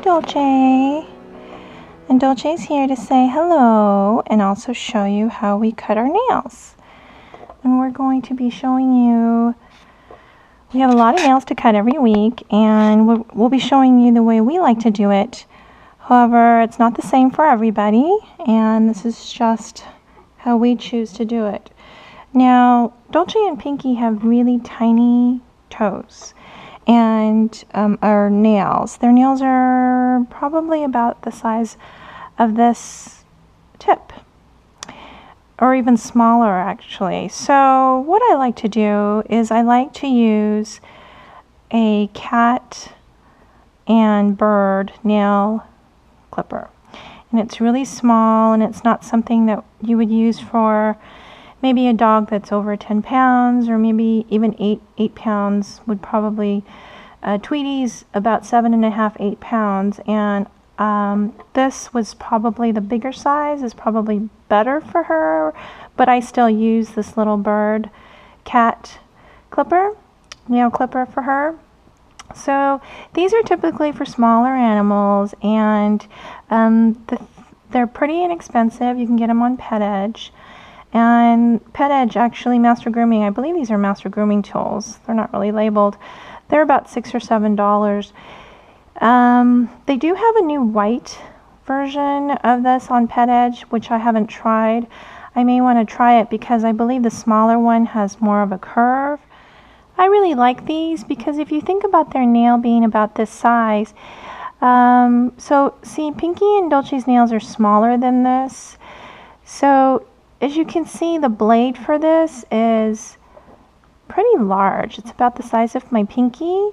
Dolce. And Dolce's here to say hello and also show you how we cut our nails. And we're going to be showing you, we have a lot of nails to cut every week, and we'll be showing you the way we like to do it. However, it's not the same for everybody, and this is just how we choose to do it. Now, Dolce and Pinky have really tiny toes and our nails. Their nails are probably about the size of this tip, or even smaller actually. So what I like to do is I like to use a cat and bird nail clipper. And it's really small, and it's not something that you would use for maybe a dog that's over 10 pounds, or maybe even 8 pounds would probably, Tweety's about 7.5, 8 pounds, and this was probably the bigger size, is probably better for her, but I still use this little bird cat clipper, nail clipper for her. So these are typically for smaller animals, and they're pretty inexpensive. You can get them on Pet Edge. And Pet Edge, actually, Master Grooming, I believe these are Master Grooming tools. They're not really labeled. They're about $6 or $7. They do have a new white version of this on Pet Edge, which I haven't tried. I may want to try it because I believe the smaller one has more of a curve. I really like these because if you think about their nail being about this size, so see, Pinky and Dolce's nails are smaller than this. So as you can see, the blade for this is pretty large. It's about the size of my pinky,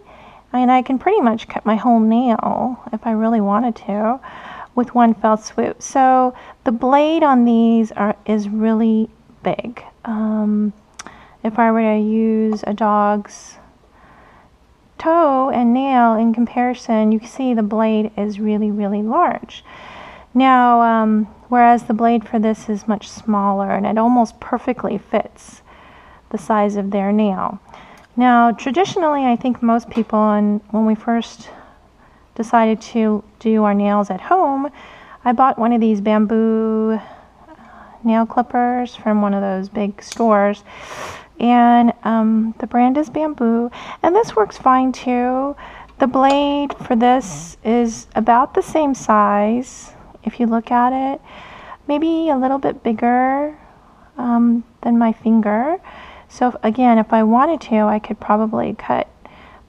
and I can pretty much cut my whole nail if I really wanted to with one fell swoop. So the blade on these is really big. If I were to use a dog's toe and nail in comparison, you can see the blade is really, really large. Now, whereas the blade for this is much smaller, and it almost perfectly fits the size of their nail. Now, traditionally, I think most people, when we first decided to do our nails at home, I bought one of these bamboo nail clippers from one of those big stores, and the brand is Bamboo, and this works fine too. The blade for this is about the same size. If you look at it, maybe a little bit bigger than my finger. So again, if I wanted to, I could probably cut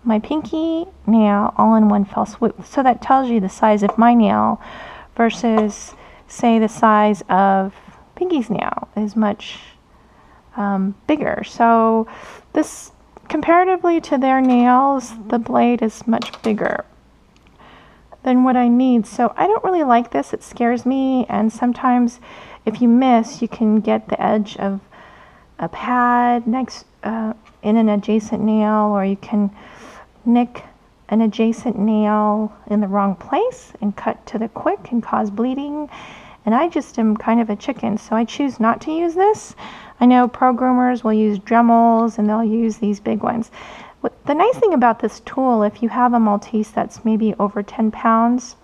my pinky nail all in one fell swoop. So that tells you the size of my nail versus, say, the size of Pinky's nail is much bigger. So this, comparatively to their nails, the blade is much bigger than what I need. So I don't really like this. It scares me, and sometimes if you miss, you can get the edge of a pad next in an adjacent nail, or you can nick an adjacent nail in the wrong place and cut to the quick and cause bleeding. And I just am kind of a chicken, so I choose not to use this. I know pro groomers will use Dremels, and they'll use these big ones. The nice thing about this tool, if you have a Maltese that's maybe over 10 pounds,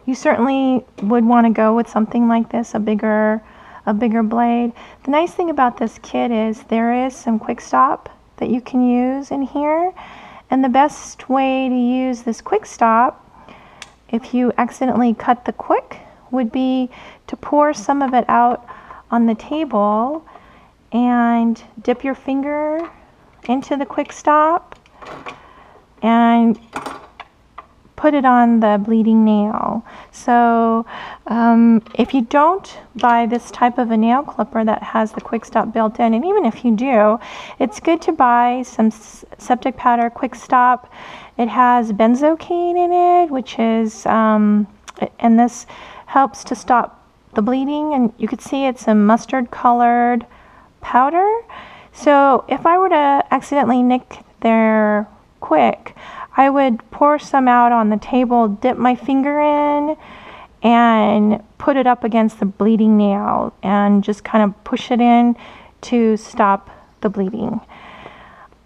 you certainly would want to go with something like this, a bigger blade. The nice thing about this kit is there is some quick stop that you can use in here, and the best way to use this quick stop, if you accidentally cut the quick, would be to pour some of it out on the table and dip your finger into the quick stop and put it on the bleeding nail. So if you don't buy this type of a nail clipper that has the quick stop built in, and even if you do, it's good to buy some septic powder quick stop. It has benzocaine in it, which is and this helps to stop the bleeding, and you can see it's a mustard colored powder. So if I were to accidentally nick their quick, I would pour some out on the table, dip my finger in, and put it up against the bleeding nail and just kind of push it in to stop the bleeding.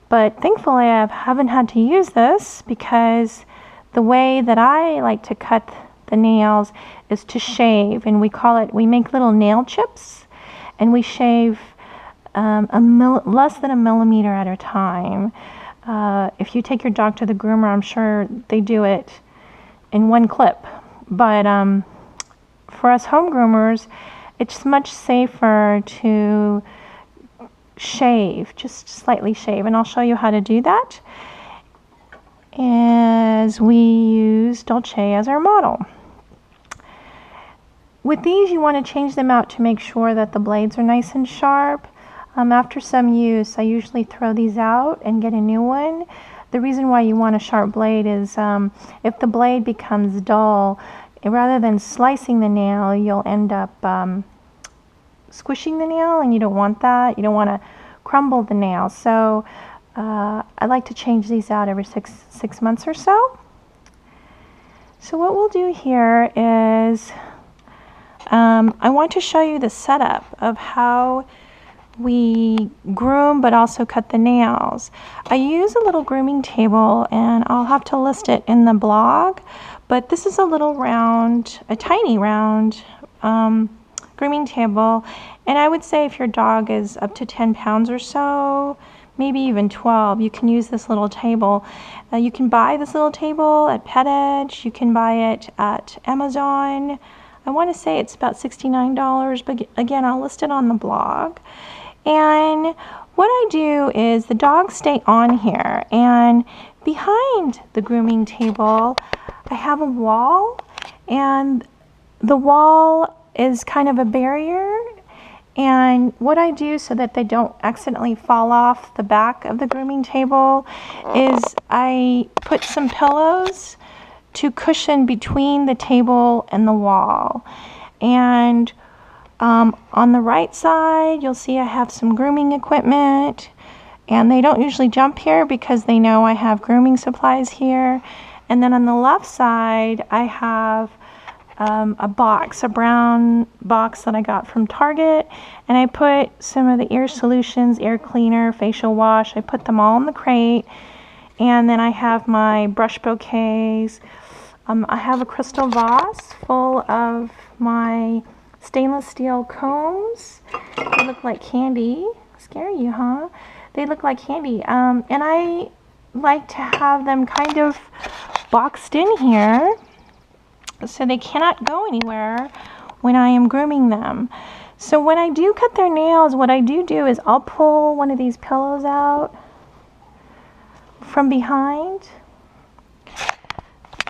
But thankfully I haven't had to use this because the way that I like to cut the nails is to shave, and we make little nail chips, and we shave less than a millimeter at a time. If you take your dog to the groomer, I'm sure they do it in one clip. But for us home groomers, it's much safer to shave, just slightly shave. And I'll show you how to do that as we use Dolce as our model. With these, you want to change them out to make sure that the blades are nice and sharp. After some use, I usually throw these out and get a new one. The reason why you want a sharp blade is if the blade becomes dull, rather than slicing the nail, you'll end up squishing the nail, and you don't want that. You don't want to crumble the nail. So I like to change these out every six months or so. So what we'll do here is I want to show you the setup of how we groom but also cut the nails. I use a little grooming table, and I'll have to list it in the blog, but this is a little round, a tiny round grooming table, and I would say if your dog is up to 10 pounds or so, maybe even 12, you can use this little table. You can buy this little table at Pet Edge, you can buy it at Amazon. I want to say it's about $69, but again, I'll list it on the blog. And what I do is the dogs stay on here, and behind the grooming table I have a wall, and the wall is kind of a barrier. And what I do so that they don't accidentally fall off the back of the grooming table is I put some pillows to cushion between the table and the wall. And on the right side, you'll see I have some grooming equipment, and they don't usually jump here because they know I have grooming supplies here. And then on the left side, I have a brown box that I got from Target, and I put some of the ear solutions, ear cleaner, facial wash. I put them all in the crate, and then I have my brush bouquets. I have a crystal vase full of my stainless steel combs. They look like candy. Scare you, huh? They look like candy. And I like to have them kind of boxed in here so they cannot go anywhere when I am grooming them. So when I do cut their nails, what I do is I'll pull one of these pillows out from behind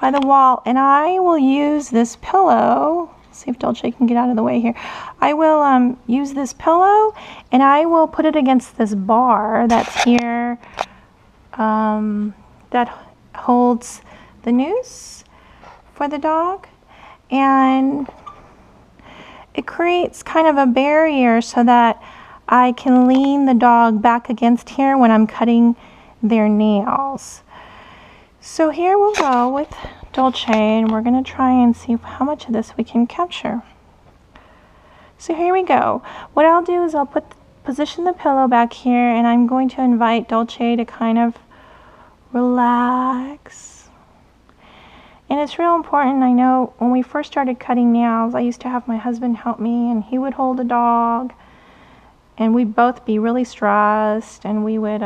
by the wall, and I will use this pillow. See if Dolce can get out of the way here. I will use this pillow, and I will put it against this bar that's here that holds the noose for the dog, and it creates kind of a barrier so that I can lean the dog back against here when I'm cutting their nails. So here we'll go with Dolce, and we're going to try and see how much of this we can capture. So here we go. What I'll do is I'll position the pillow back here, and I'm going to invite Dolce to kind of relax. And it's real important. I know when we first started cutting nails, I used to have my husband help me, and he would hold the dog, and we'd both be really stressed, and we would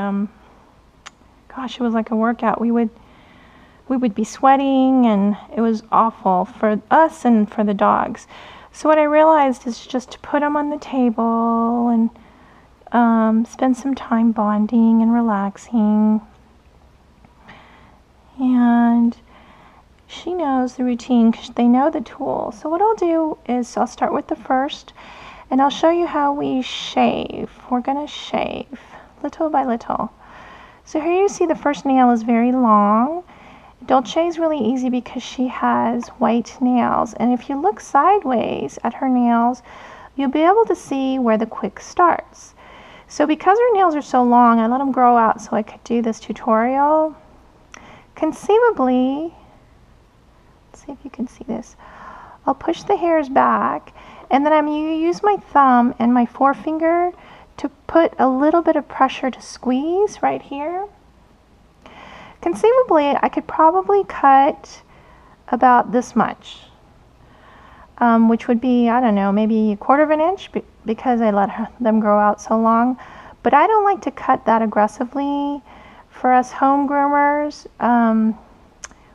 gosh, it was like a workout. We would be sweating, and it was awful for us and for the dogs. So what I realized is just to put them on the table and spend some time bonding and relaxing. And she knows the routine because they know the tool. So what I'll do is I'll start with the first, and I'll show you how we shave. We're going to shave little by little. So here you see the first nail is very long. Dolce is really easy because she has white nails, and if you look sideways at her nails, you'll be able to see where the quick starts. So because her nails are so long, I let them grow out so I could do this tutorial. Conceivably, let's see if you can see this, I'll push the hairs back, and then I'm going to use my thumb and my forefinger to put a little bit of pressure to squeeze right here. conceivably, I could probably cut about this much, which would be, I don't know, maybe a quarter of an inch because I let them grow out so long. But I don't like to cut that aggressively. For us home groomers,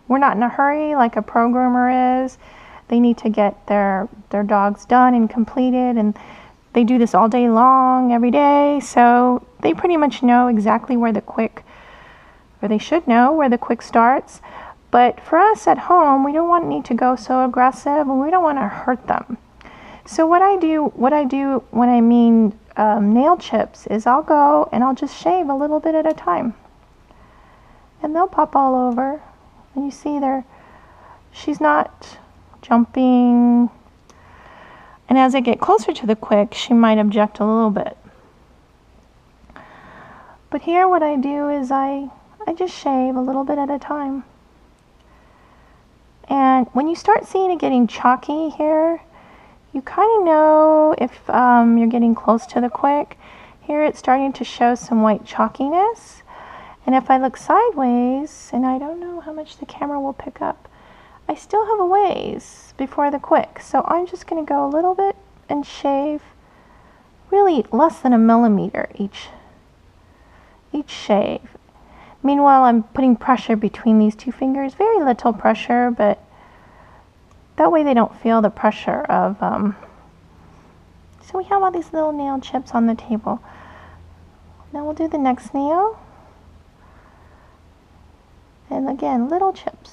we're not in a hurry like a pro groomer is. They need to get their dogs done and completed, and they do this all day long, every day, so they pretty much know exactly where the quick, or they should know where the quick starts. But for us at home, we don't need to go so aggressive, and we don't want to hurt them. So what I do when I mean nail chips is I'll go and I'll just shave a little bit at a time, and they'll pop all over. And you see she's not jumping. And as I get closer to the quick, she might object a little bit. But here what I do is I just shave a little bit at a time. And when you start seeing it getting chalky here, you kind of know if you're getting close to the quick. Here it's starting to show some white chalkiness. And if I look sideways, and I don't know how much the camera will pick up, I still have a ways before the quick. So I'm just going to go a little bit and shave really less than a millimeter each shave. Meanwhile, I'm putting pressure between these two fingers, very little pressure, but that way they don't feel the pressure of, so we have all these little nail chips on the table. Now we'll do the next nail. And again, little chips.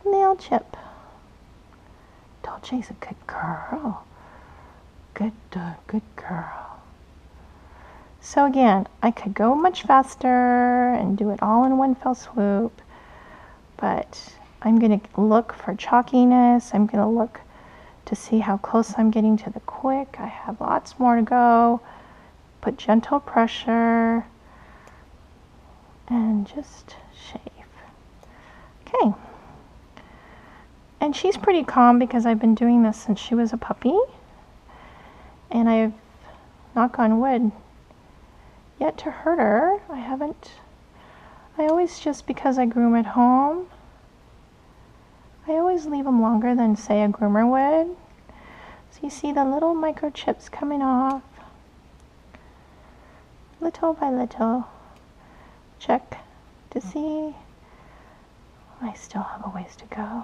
Nail chip. Dolce's a good girl. Good girl. So again, I could go much faster and do it all in one fell swoop, but I'm going to look for chalkiness. I'm going to look to see how close I'm getting to the quick. I have lots more to go. Put gentle pressure and just shave. Okay. And she's pretty calm because I've been doing this since she was a puppy. And I've, knock on wood, yet to hurt her. I always, just because I groom at home, I always leave them longer than, say, a groomer would. So you see the little microchips coming off, little by little. Check to see. I still have a ways to go.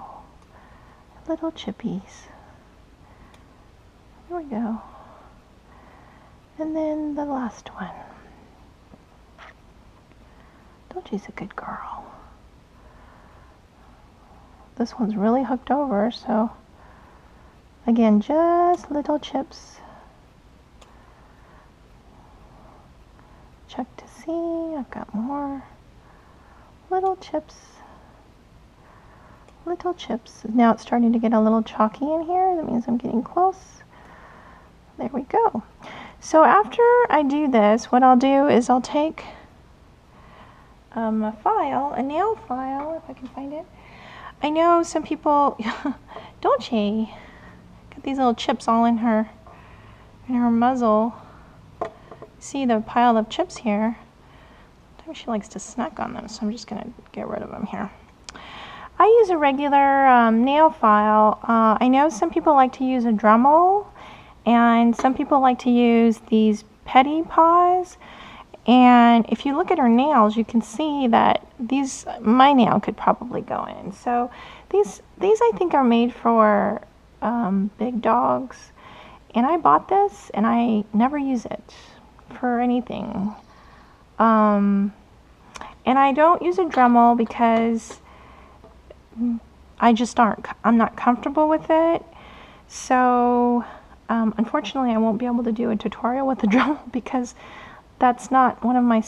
Little chippies. There we go. And then the last one. Dolce's a good girl. This one's really hooked over, so again, just little chips. Check to see. I've got more little chips. Little chips. Now it's starting to get a little chalky in here. That means I'm getting close. There we go. So after I do this, what I'll do is I'll take a file, a nail file, if I can find it. I know some people, Dolce, got these little chips all in her muzzle. See the pile of chips here? Sometimes she likes to snack on them, so I'm just gonna get rid of them here. I use a regular nail file. I know some people like to use a Dremel, and some people like to use these petty paws. And if you look at her nails, you can see that my nail could probably go in. So these I think are made for big dogs. And I bought this, and I never use it for anything. And I don't use a Dremel because I'm not comfortable with it. So unfortunately, I won't be able to do a tutorial with the Dremel because that's not one of my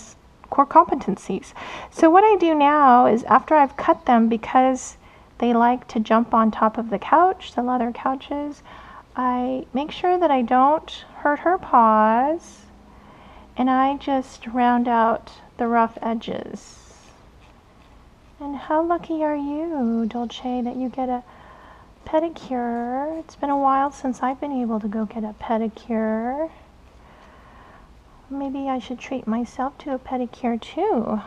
core competencies. So what I do now is, after I've cut them, because they like to jump on top of the couch, the leather couches, I make sure that I don't hurt her paws, and I just round out the rough edges. And how lucky are you, Dolce, that you get a pedicure? It's been a while since I've been able to go get a pedicure. Maybe I should treat myself to a pedicure too.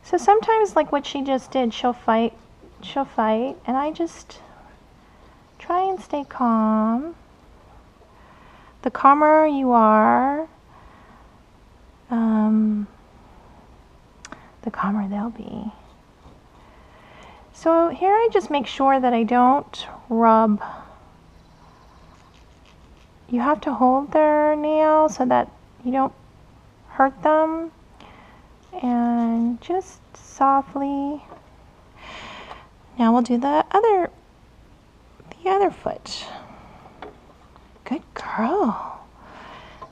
So sometimes, like what she just did, she'll fight, and I just try and stay calm. The calmer you are, the calmer they'll be. So here I just make sure that I don't rub. You have to hold their nail so that you don't hurt them, and just softly. Now we'll do the other foot. Good girl.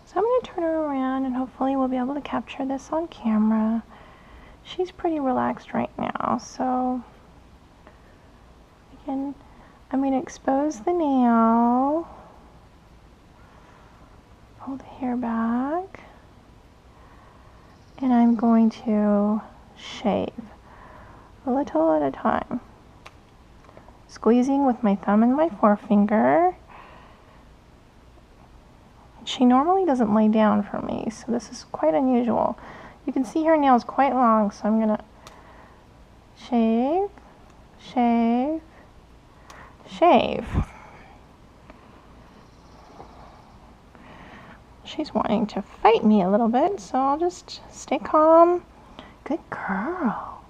So I'm going to turn her around and hopefully we'll be able to capture this on camera. She's pretty relaxed right now, so again, I'm going to expose the nail, pull the hair back, and I'm going to shave a little at a time, squeezing with my thumb and my forefinger. She normally doesn't lay down for me, so this is quite unusual. You can see her nails quite long, so I'm gonna shave, shave, shave. She's wanting to fight me a little bit, so I'll just stay calm. Good girl.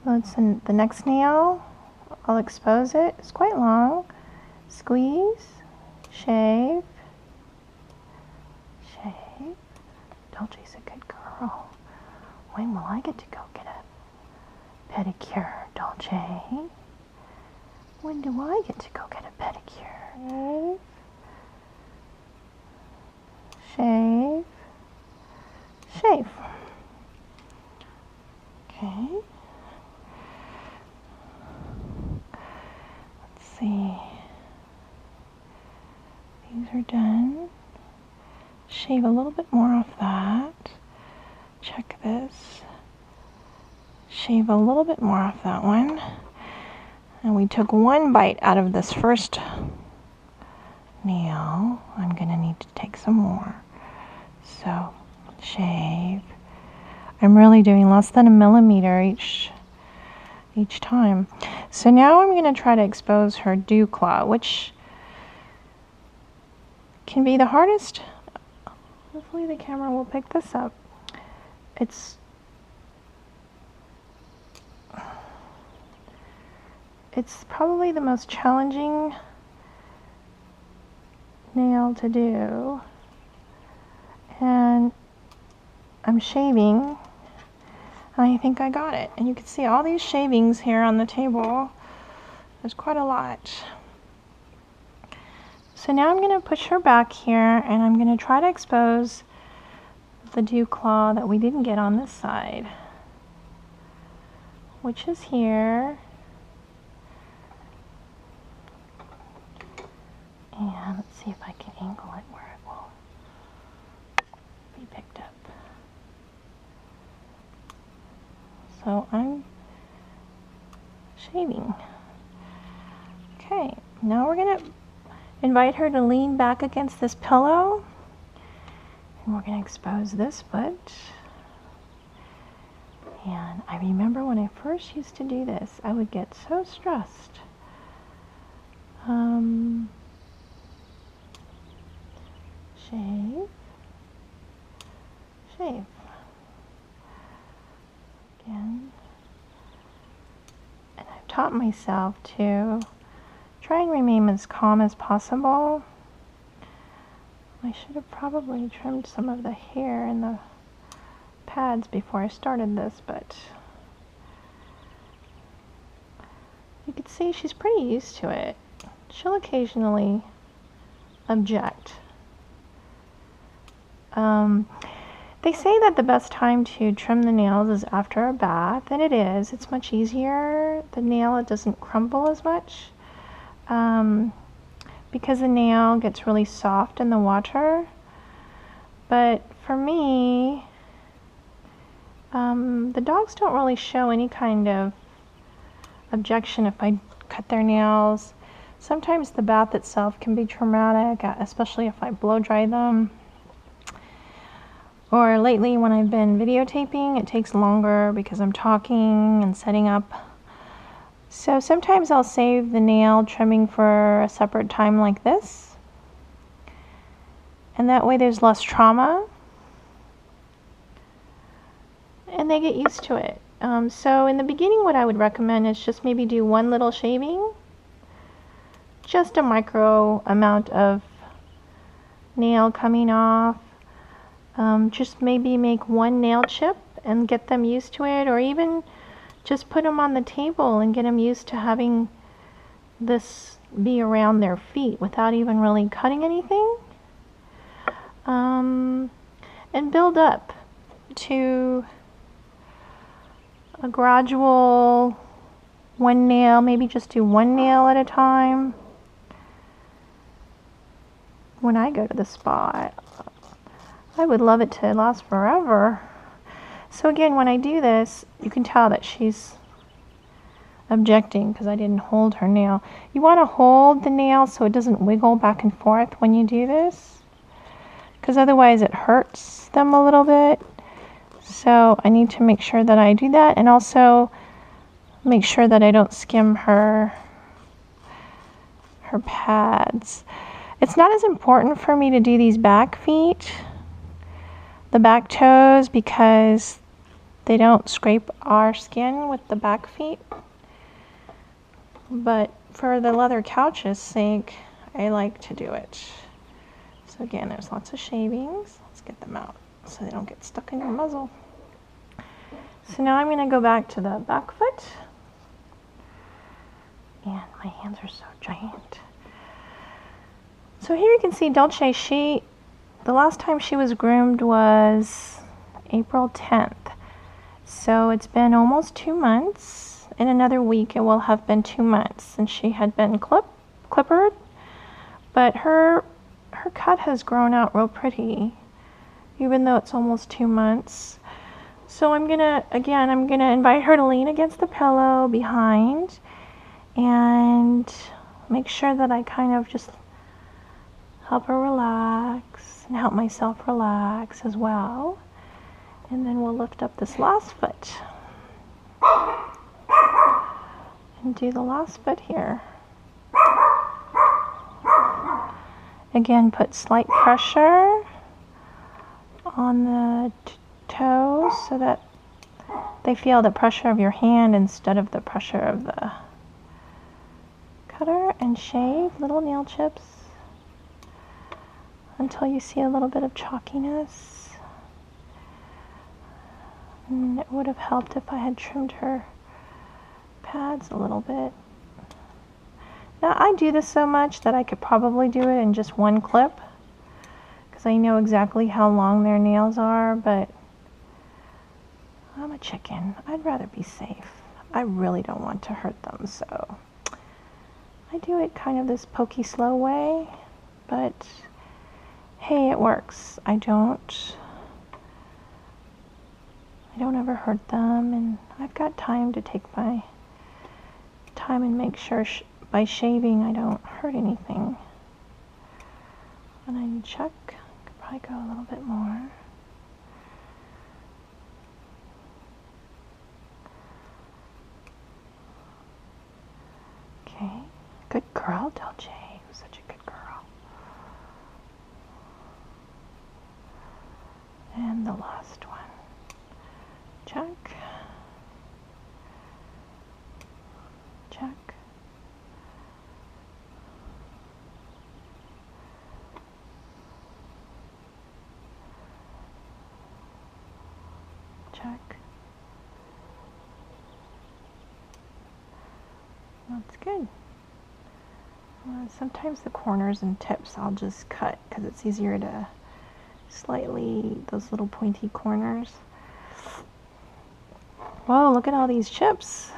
Let's the next nail. I'll expose it. It's quite long. Squeeze, shave, shave. Dolce's a good girl. When will I get to go get a pedicure, Dolce? When do I get to go get a pedicure? Shave, shave. Okay. Let's see. These are done. Shave a little bit more off that. Check this. Shave a little bit more off that one. And we took one bite out of this first nail. I'm going to need to take some more. So, shave. I'm really doing less than a millimeter each time. So now I'm going to try to expose her dew claw, which can be the hardest. Hopefully the camera will pick this up. It's probably the most challenging nail to do. And I'm shaving. I think I got it. And you can see all these shavings here on the table. There's quite a lot. So now I'm going to push her back here and I'm going to try to expose the dew claw that we didn't get on this side, which is here. And let's see if I can angle it where it will be picked up. So I'm shaving. Okay, now we're going to invite her to lean back against this pillow. And we're going to expose this foot. And I remember when I first used to do this, I would get so stressed. Shave, shave. Again. And I've taught myself to try and remain as calm as possible. I should have probably trimmed some of the hair in the pads before I started this, but you can see she's pretty used to it. She'll occasionally object. They say that the best time to trim the nails is after a bath, and it is. It's much easier. The nail, it doesn't crumble as much because the nail gets really soft in the water. But for me, the dogs don't really show any kind of objection if I cut their nails. Sometimes the bath itself can be traumatic, especially if I blow dry them. Or lately when I've been videotaping, it takes longer because I'm talking and setting up. So sometimes I'll save the nail trimming for a separate time like this. And that way there's less trauma. And they get used to it. So in the beginning, what I would recommend is just maybe do one little shaving. Just a micro amount of nail coming off. Just maybe make one nail chip and get them used to it, or even just put them on the table and get them used to having this be around their feet without even really cutting anything. And build up to a gradual one nail, maybe just do one nail at a time. When I go to the spa, I would love it to last forever. So again, when I do this, you can tell that she's objecting because I didn't hold her nail. You want to hold the nail so it doesn't wiggle back and forth when you do this, because otherwise it hurts them a little bit. So I need to make sure that I do that, and also make sure that I don't skim her pads. It's not as important for me to do these back feet, the back toes, because they don't scrape our skin with the back feet. But for the leather couch's sake, I like to do it. So again, there's lots of shavings. Let's get them out so they don't get stuck in your muzzle. So now I'm going to go back to the back foot. And my hands are so giant. So here you can see Dolce, the last time she was groomed was April 10th. So it's been almost 2 months. In another week it will have been 2 months since she had been clippered. But her cut has grown out real pretty, even though it's almost 2 months. So I'm gonna invite her to lean against the pillow behind and make sure that I kind of just help her relax and help myself relax as well. And then we'll lift up this last foot and do the last foot here. Again, put slight pressure on the toes so that they feel the pressure of your hand instead of the pressure of the cutter, and shave little nail chips until you see a little bit of chalkiness. And it would have helped if I had trimmed her pads a little bit. Now I do this so much that I could probably do it in just one clip because I know exactly how long their nails are, but I'm a chicken. I'd rather be safe. I really don't want to hurt them, so I do it kind of this pokey slow way, but hey, it works. I don't ever hurt them, and I've got time to take my time and make sure by shaving I don't hurt anything. And I check, could probably go a little bit more. Okay, good girl, Dolce. You're such a good girl. And the last one. Check. Check. Check. That's good. Sometimes the corners and tips I'll just cut because it's easier to slightly, those little pointy corners. Whoa, look at all these chips.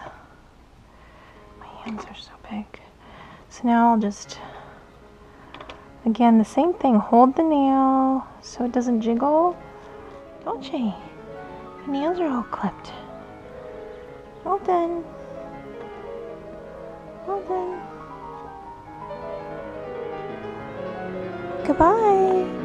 My hands are so big. So now I'll just, again, the same thing. Hold the nail so it doesn't jiggle. Dolce, your nails are all clipped. Well done. Well done. Goodbye.